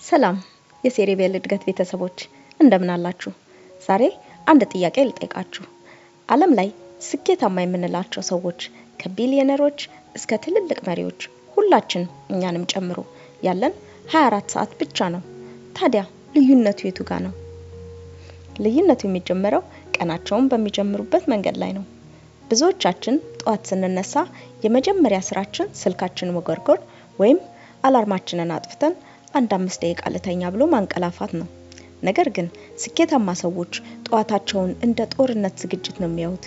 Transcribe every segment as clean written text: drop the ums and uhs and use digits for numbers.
ሰላም የሴሪቤል እድገት ቤተሰቦች እንደምን አላችሁ? ዛሬ አንድ ጥያቄ ልጠይቃችሁ። ዓለም ላይ ስኬታማ የምንላቸው ሰዎች ከቢሊየነሮች እስከ ትልልቅ መሪዎች ሁላችን እኛንም ጨምሮ ያለን 24 ሰዓት ብቻ ነው። ታዲያ ልዩነቱ የቱ ጋር ነው? ልዩነቱ የሚጀምረው ቀናቸውን በሚጀምሩበት መንገድ ላይ ነው። ብዙዎቻችን ጠዋት ስንነሳ የመጀመሪያ ስራችን ስልካችንን መጎርጎር ወይም አላርማችንን አጥፍተን አንድ 5 ደቂቃ ልተኛ ብሎ ማንቀላፋት ነው። ነገር ግን ስኬታማ ሰዎች ጠዋታቸውን እንደ ጦርነት ዝግጅት ነው የሚያዩት።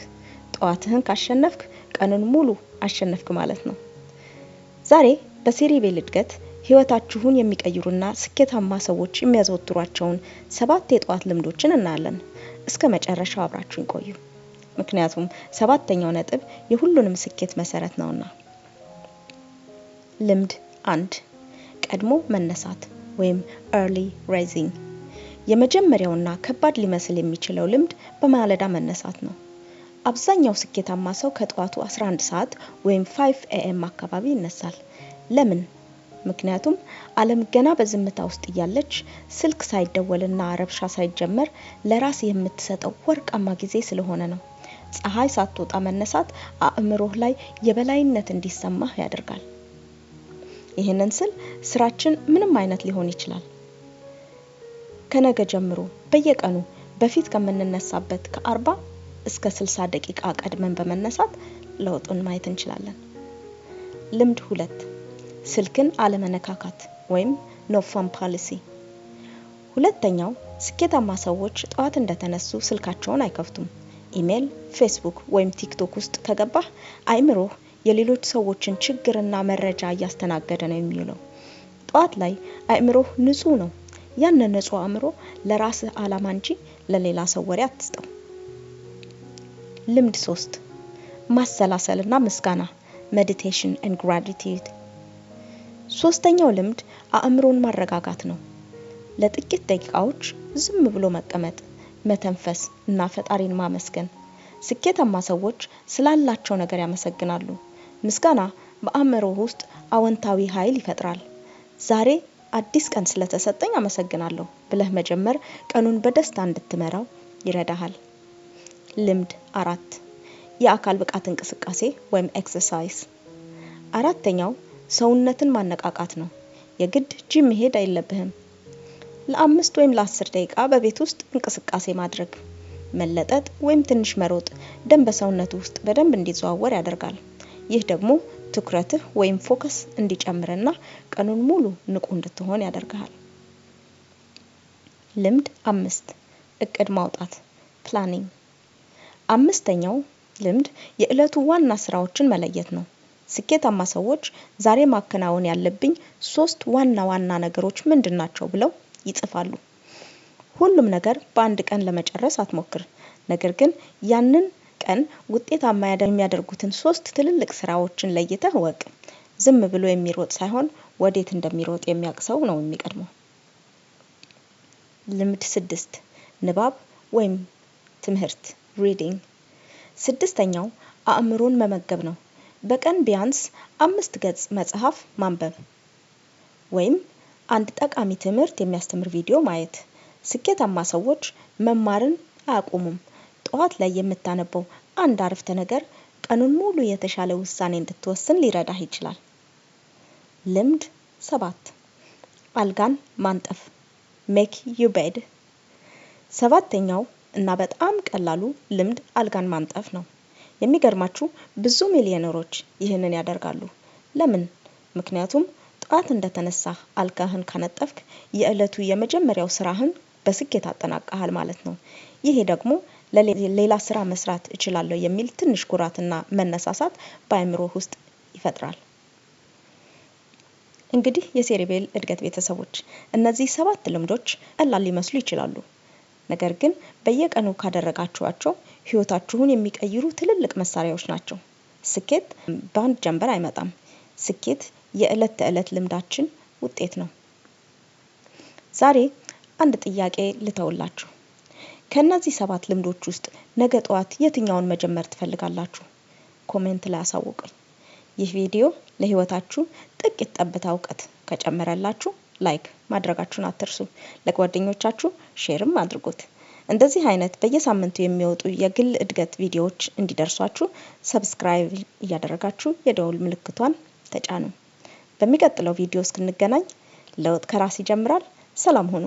ጠዋትህን ካሸነፍክ ቀኑን ሙሉ አሸነፍክ ማለት ነው። ዛሬ በሴሪቤል እድገት ህይወታችሁን የሚቀይሩና ስኬታማ ሰዎች የሚያዘወትሯቸውን 7 የጠዋት ልምዶችን እናያለን። እስከ መጨረሻው አብራችሁን ቆዩ። ምክንያቱም 7ኛው ነጥብ የሁሉንም ስኬት መሰረት ነውና። ልምድ 1 ቀድሞ መነሳት ወይም early rising። የመጀመሪያውና ከባድ ሊመስል የሚችለው ልምድ በማለዳ መነሳት ነው። አብዛኛው ስኬታማ ሰው ከጠዋቱ 11 ሰዓት ወይም 5 AM አካባቢ ይነሳል። ለምን? ምክንያቱም ዓለም ገና በዝምታ ውስጥ እያለች ስልክ ሳይደወልና ረብሻ ሳይጀመር ለራስ የምትሰጠው ወርቃማ ጊዜ ስለሆነ ነው። ፀሐይ ሳትወጣ መነሳት አእምሮህ ላይ የበላይነት እንዲሰማህ ያደርጋል። ይህንን ስል ስራችን ምንም አይነት ሊሆን ይችላል። ከነገ ጀምሮ በየቀኑ በፊት ከምንነሳበት ከ40 እስከ 60 ደቂቃ ቀድመን በመነሳት ለውጡን ማየት እንችላለን። ልምድ 2 ስልክን አለመነካካት ወይም no phone policy። ሁለተኛው ስኬታማ ሰዎች ጠዋት እንደተነሱ ስልካቸውን አይከፍቱም። ኢሜል፣ ፌስቡክ ወይም ቲክቶክ ውስጥ ከገባህ አይምሮህ የሌሎች ሰዎችን ችግርና መረጃ እያስተናገደ ነው የሚውለው። ጠዋት ላይ አይምሮህ ንጹህ ነው። ያን ንጹህ አእምሮ ለራስህ ዓላማ እንጂ ለሌላ ሰው ወሬ አትስጠው። ልምድ 3 ማሰላሰልና ምስጋና meditation and gratitude። ሶስተኛው ልምድ አእምሮን ማረጋጋት ነው። ለጥቂት ደቂቃዎች ዝም ብሎ መቀመጥ፣ መተንፈስ እና ፈጣሪን ማመስገን። ስኬታማ ሰዎች ስላላቸው ነገር ያመሰግናሉ። ምስጋና በአእምሮ ውስጥ አዎንታዊ ኃይል ይፈጥራል። ዛሬ አዲስ ቀን ስለተሰጠኝ አመሰግናለሁ ብለህ መጀመር ቀኑን በደስታ እንድትመራው ይረዳሃል። ልምድ 4 የአካል ብቃት እንቅስቃሴ ወይም ኤክሰርሳይዝ። አራተኛው ሰውነትን ማነቃቃት ነው። የግድ ጂም መሄድ አይለብህም። ለ5 ወይም ለ10 ደቂቃ በቤት ውስጥ እንቅስቃሴ ማድረግ፣ መለጠጥ ወይም ትንሽ መሮጥ ደም በሰውነት ውስጥ በደንብ እንዲዘዋወር ያደርጋል። ይህ ደግሞ ትኩረትህ ወይም ፎከስ እንዲጨምርና ቀኑን ሙሉ ንቁ እንድትሆን ያደርጋል። ልምድ 5 እቅድ ማውጣት ፕላኒንግ። አምስተኛው ልምድ የዕለቱ ዋና ስራዎችን መለየት ነው። ስኬታማ ሰዎች ዛሬ ማከናወን ያለብኝ 3 ዋና ነገሮች ምንድናቸው ብለው ይጽፋሉ። ሁሉም ነገር በአንድ ቀን ለመጨረስ አትሞክር። ነገር ግን ያንን ቀን ውጤታማ የሚያደርጉትን 3 ትልልቅ ስራዎችን ለይተህ ወቅ። ዝም ብሎ የሚሮጥ ሳይሆን ወዴት እንደሚሮጥ የሚያውቅ ሰው ነው የሚቀድመው። ልምድ 6 ንባብ ወይም ትምህርት reading። 6ኛው አእምሮን መመገብ ነው። በቀን ቢያንስ 5 ገጽ መጽሐፍ ማንበብ ወይም አንድ ጠቃሚ ትምህርት የሚያስተምር ቪዲዮ ማየት። ስኬታማ ሰዎች መማርን አያቆሙም። ጠዋት ላይ የምታነበው አንድ አረፍተ ነገር ቀኑን ሙሉ የተሻለ ውሳኔ እንድትወስን ሊረዳህ ይችላል። ልምድ 7 አልጋን ማንጠፍ make your bed። 7ኛው እና በጣም ቀላሉ ልምድ አልጋን ማንጠፍ ነው። የሚገርማችሁ ብዙ ሚሊዮነሮች ይህንን ያደርጋሉ። ለምን? ምክንያቱም ጠዋት እንደተነሳ አልጋህን ካነጠፍክ የዕለቱ የመጀመሪያው ስራህን በስኬት አጠናቀሃል ማለት ነው። ይሄ ደግሞ ለሌላ ስራ መስራት እችላለሁ የሚል ትንሽ ኩራትና መነሳሳት በአእምሮህ ውስጥ ይፈጥራል። እንግዲህ የሴሪቤል እድገት ቤተሰቦች እነዚህ 7 ልምዶች ቀላል ሊመስሉ ይችላሉ። ነገር ግን በየቀኑ ካደረጋችኋቸው ህይወታችሁን የሚቀይሩ ትልልቅ መሳሪያዎች ናቸው። ስኬት በአንድ ጀንበር አይመጣም። ስኬት የዕለት ተዕለት ልምዳችን ውጤት ነው። ዛሬ አንድ ጥያቄ ልተውላችሁ። ከነዚህ 7 ልምዶች ውስጥ ነገ ጠዋት የትኛውን መጀመር ትፈልጋላችሁ? ኮሜንት ላይ አሳውቁኝ። ይህ ቪዲዮ ለህይወታችሁ ጥቂት ጠብታ እውቀት ከጨመረላችሁ ላይክ ማድረጋችሁን አትርሱ። ለጓደኞቻችሁ ሼርም አድርጉት። እንደዚህ አይነት በየሳምንቱ የሚወጡ የግል እድገት ቪዲዮዎች እንዲደርሷችሁ ሰብስክራይብ እያደረጋችሁ የደውል ምልክቷን ተጫኑ። በሚቀጥለው ቪዲዮ እስክንገናኝ ለውጥ ከራስ ይጀምራል። ሰላም ሁኑ።